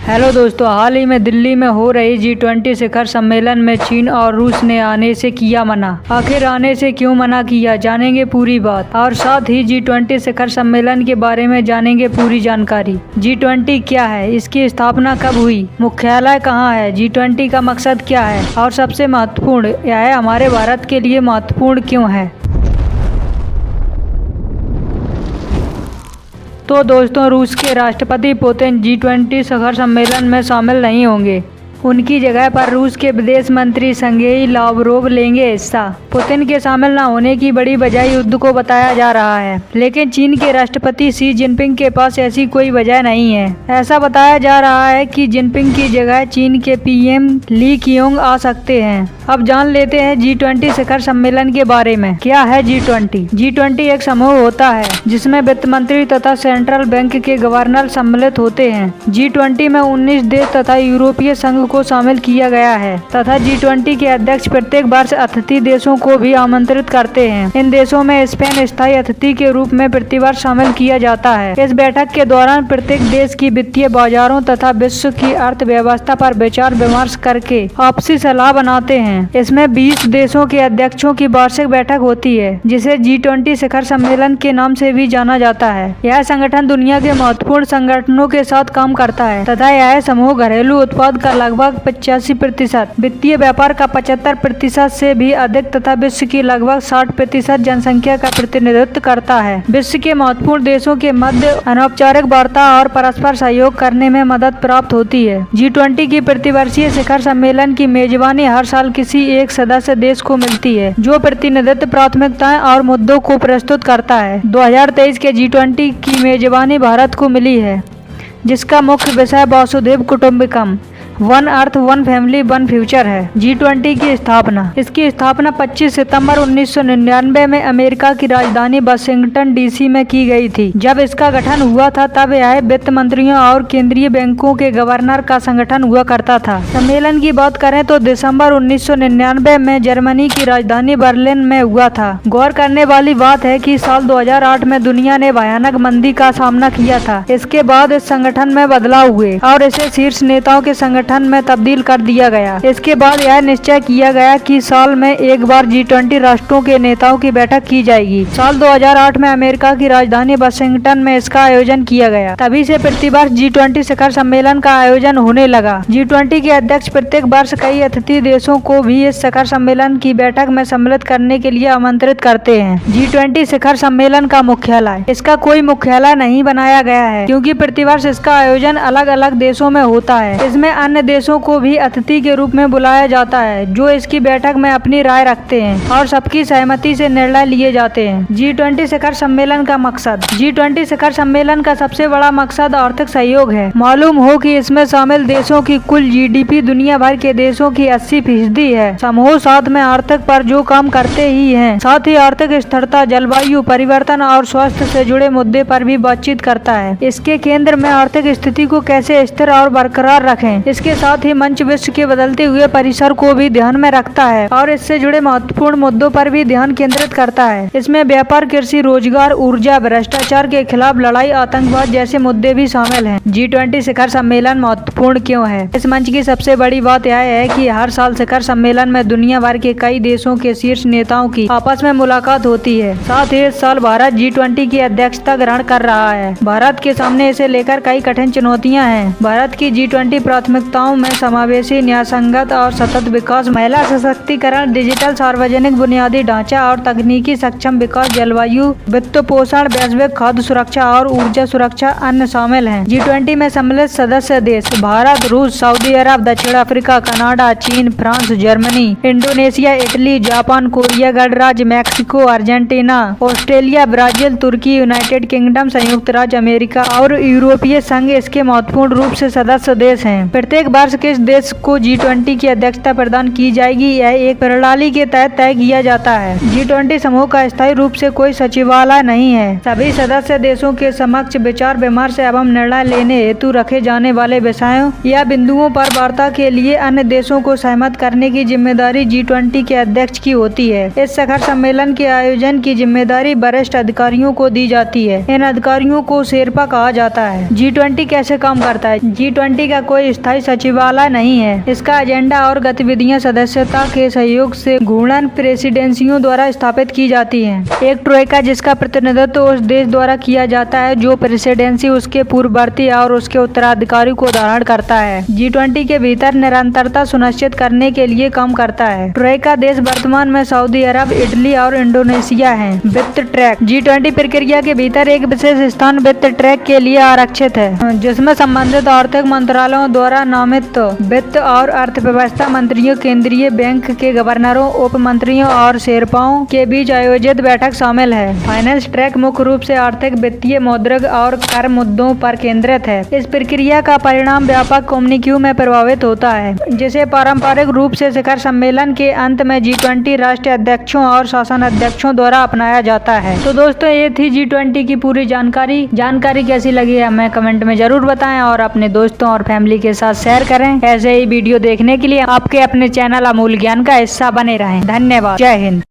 Hello दोस्तों, हाल ही में दिल्ली में हो रही G20 शिखर सम्मेलन में चीन और रूस ने आने से किया मना। आखिर आने से क्यों मना किया, जानेंगे पूरी बात। और साथ ही G20 शिखर सम्मेलन के बारे में जानेंगे पूरी जानकारी। G20 क्या है, इसकी स्थापना कब हुई, मुख्यालय कहाँ है, G20 का मकसद क्या है और सबसे महत्वपूर्ण यह हमारे भारत के लिए महत्वपूर्ण क्यों है। तो दोस्तों, रूस के राष्ट्रपति पुतिन G20 शिखर सम्मेलन में शामिल नहीं होंगे। उनकी जगह पर रूस के विदेश मंत्री सर्गेई लावरोव लेंगे हिस्सा। पुतिन के शामिल न होने की बड़ी वजह युद्ध को बताया जा रहा है, लेकिन चीन के राष्ट्रपति शी जिनपिंग के पास ऐसी कोई वजह नहीं है। ऐसा बताया जा रहा है कि जिनपिंग की जगह चीन के पीएम ली कीयोंग आ सकते हैं। अब जान लेते हैं G20 शिखर सम्मेलन के बारे में। क्या है G20 एक समूह होता है जिसमें वित्त मंत्री तथा सेंट्रल बैंक के गवर्नर सम्मिलित होते हैं। G20 में 19 देश तथा यूरोपीय संघ को शामिल किया गया है तथा G20 के अध्यक्ष प्रत्येक वर्ष अतिथि देशों को भी आमंत्रित करते हैं। इन देशों में स्पेन स्थायी अतिथि के रूप में प्रतिवर्ष शामिल किया जाता है। इस बैठक के दौरान प्रत्येक देश की वित्तीय बाजारों तथा विश्व की अर्थव्यवस्था पर विचार विमर्श करके आपसी सलाह बनाते हैं। इसमें 20 देशों के अध्यक्षों की वार्षिक बैठक होती है, जिसे G20 शिखर सम्मेलन के नाम से भी जाना जाता है। यह संगठन दुनिया के महत्वपूर्ण संगठनों के साथ काम करता है तथा यह समूह घरेलू उत्पाद का लगभग 85%, वित्तीय व्यापार का 75% से भी अधिक तथा विश्व की लगभग 60% जनसंख्या का प्रतिनिधित्व करता है। विश्व के महत्वपूर्ण देशों के मध्य अनौपचारिक वार्ता और परस्पर सहयोग करने में मदद प्राप्त होती है। G20 की प्रतिवर्षीय शिखर सम्मेलन की मेजबानी हर साल किसी एक सदस्य देश को मिलती है, जो प्रतिनिधित्व, प्राथमिकताएं और मुद्दों को प्रस्तुत करता है। 2023 के G20 की मेजबानी भारत को मिली है, जिसका मुख्य विषय वसुधैव कुटुंबकम, one earth one family one future है। G20 की स्थापना। इसकी स्थापना 25 सितंबर 1999 में अमेरिका की राजधानी वाशिंगटन DC में की गई थी। जब इसका गठन हुआ था तब यह वित्त मंत्रियों और केंद्रीय बैंकों के गवर्नर का संगठन हुआ करता था। सम्मेलन की बात करें तो दिसंबर 1999 में जर्मनी की राजधानी बर्लिन में हुआ था। गौर करने वाली बात है कि साल 2008 में दुनिया ने भयानक मंदी का सामना किया था। इसके बाद इस संगठन में बदलाव हुए और इसे शीर्ष नेताओं के संगठन में तब्दील कर दिया गया। इसके बाद यह निश्चय किया गया कि साल में एक बार G20 राष्ट्रों के नेताओं की बैठक की जाएगी। साल 2008 में अमेरिका की राजधानी वाशिंगटन में इसका आयोजन किया गया। तभी से प्रतिवर्ष G20 शिखर सम्मेलन का आयोजन होने लगा। G20 के अध्यक्ष प्रत्येक वर्ष कई अतिथि देशों को भी इस शिखर सम्मेलन की बैठक में सम्मिलित करने के लिए आमंत्रित करते हैं। G20 शिखर सम्मेलन का मुख्यालय। इसका कोई मुख्यालय नहीं बनाया गया है, क्योंकि प्रतिवर्ष इसका आयोजन अलग अलग देशों में होता है। इसमें अन्य देशों को भी अतिथि के रूप में बुलाया जाता है, जो इसकी बैठक में अपनी राय रखते हैं और सबकी सहमति से निर्णय लिए जाते हैं। G20 शिखर सम्मेलन का मकसद। G20 शिखर सम्मेलन का सबसे बड़ा मकसद आर्थिक सहयोग है। मालूम हो कि इसमें शामिल देशों की कुल GDP दुनिया भर के देशों की 80% है। समूह साथ में आर्थिक पर जो काम करते ही हैं, साथ ही आर्थिक स्थिरता, जलवायु परिवर्तन और स्वास्थ्य से जुड़े मुद्दे पर भी बातचीत करता है। इसके केंद्र में आर्थिक स्थिति को कैसे स्थिर और बरकरार रखें, इसके साथ ही मंच विश्व के बदलते हुए परिसर को भी ध्यान में रखता है और इससे जुड़े महत्वपूर्ण मुद्दों पर भी ध्यान केंद्रित करता है। इसमें व्यापार, कृषि, रोजगार, ऊर्जा, भ्रष्टाचार के खिलाफ लड़ाई, आतंकवाद जैसे मुद्दे भी शामिल हैं। G20 शिखर सम्मेलन महत्वपूर्ण क्यों है? इस मंच की सबसे बड़ी बात यह है कि हर साल शिखर सम्मेलन में दुनिया भर के कई देशों के शीर्ष नेताओं की आपस में मुलाकात होती है। साथ ही इस साल भारत G20 की अध्यक्षता ग्रहण कर रहा है। भारत के सामने इसे लेकर कई कठिन चुनौतियाँ हैं। भारत की G20 प्राथमिकताओं में समावेशी, न्यायसंगत और सतत विकास, महिला सशक्तिकरण, डिजिटल सार्वजनिक बुनियादी ढांचा और तकनीकी सक्षम विकास, जलवायु, वित्त पोषण, वैश्विक खाद्य सुरक्षा और ऊर्जा सुरक्षा अन्य शामिल हैं। G20 में सम्मिलित सदस्य देश भारत, रूस, सऊदी अरब, दक्षिण अफ्रीका, कनाडा, चीन, France, Germany, Indonesia, Italy, Japan, Korea गणराज्य, मैक्सिको, अर्जेंटीना, ऑस्ट्रेलिया, ब्राजील, तुर्की, यूनाइटेड किंगडम, संयुक्त राज्य अमेरिका और यूरोपीय संघ इसके महत्वपूर्ण रूप से सदस्य देश हैं। प्रत्येक प्रत्येक वर्ष किस देश को G20 की अध्यक्षता प्रदान की जाएगी, यह एक प्रणाली के तहत तय किया जाता है। G20 समूह का स्थायी रूप से कोई सचिवालय नहीं है। सभी सदस्य देशों के समक्ष विचार विमर्श एवं निर्णय लेने हेतु रखे जाने वाले विषयों या बिंदुओं पर वार्ता के लिए अन्य देशों को सहमत करने की जिम्मेदारी G20 के अध्यक्ष की होती है। इस शिखर सम्मेलन के आयोजन की जिम्मेदारी वरिष्ठ अधिकारियों को दी जाती है। इन अधिकारियों को शेरपा कहा जाता है। G20 कैसे काम करता है? G20 का कोई स्थायी सचिवालय नहीं है। इसका एजेंडा और गतिविधियां सदस्यता के सहयोग से घूर्णन प्रेसिडेंसियों द्वारा स्थापित की जाती हैं। एक ट्रोइका जिसका प्रतिनिधित्व उस देश द्वारा किया जाता है जो प्रेसिडेंसी उसके पूर्ववर्ती और उसके उत्तराधिकारी को धारण करता है। G20 के भीतर निरंतरता सुनिश्चित करने के लिए काम करता है। ट्रोइका देश वर्तमान में सऊदी अरब, इटली और इंडोनेशिया हैं। वित्त ट्रैक G20 प्रक्रिया के भीतर एक विशेष स्थान वित्त ट्रैक के लिए आरक्षित है, जिसमें संबंधित आर्थिक मंत्रालयों द्वारा नामित वित्त और अर्थव्यवस्था मंत्रियों, केंद्रीय बैंक के गवर्नरों, उप मंत्रियों और शेरपाओं के बीच आयोजित बैठक शामिल है। फाइनेंस ट्रैक मुख्य रूप से आर्थिक, वित्तीय, मौद्रिक और कर मुद्दों पर केंद्रित है। इस प्रक्रिया का परिणाम व्यापक कम्युनिक्यू में प्रभावित होता है, जिसे पारंपरिक रूप से शिखर सम्मेलन के अंत में G20 राष्ट्रीय अध्यक्षों और शासन अध्यक्षों द्वारा अपनाया जाता है। तो दोस्तों, ये थी G20 की पूरी जानकारी कैसी लगी हमें कमेंट में जरूर बताएं और अपने दोस्तों और फैमिली के साथ शेयर करें। ऐसे ही वीडियो देखने के लिए आपके अपने चैनल अमूल ज्ञान का हिस्सा बने रहें। धन्यवाद। जय हिंद।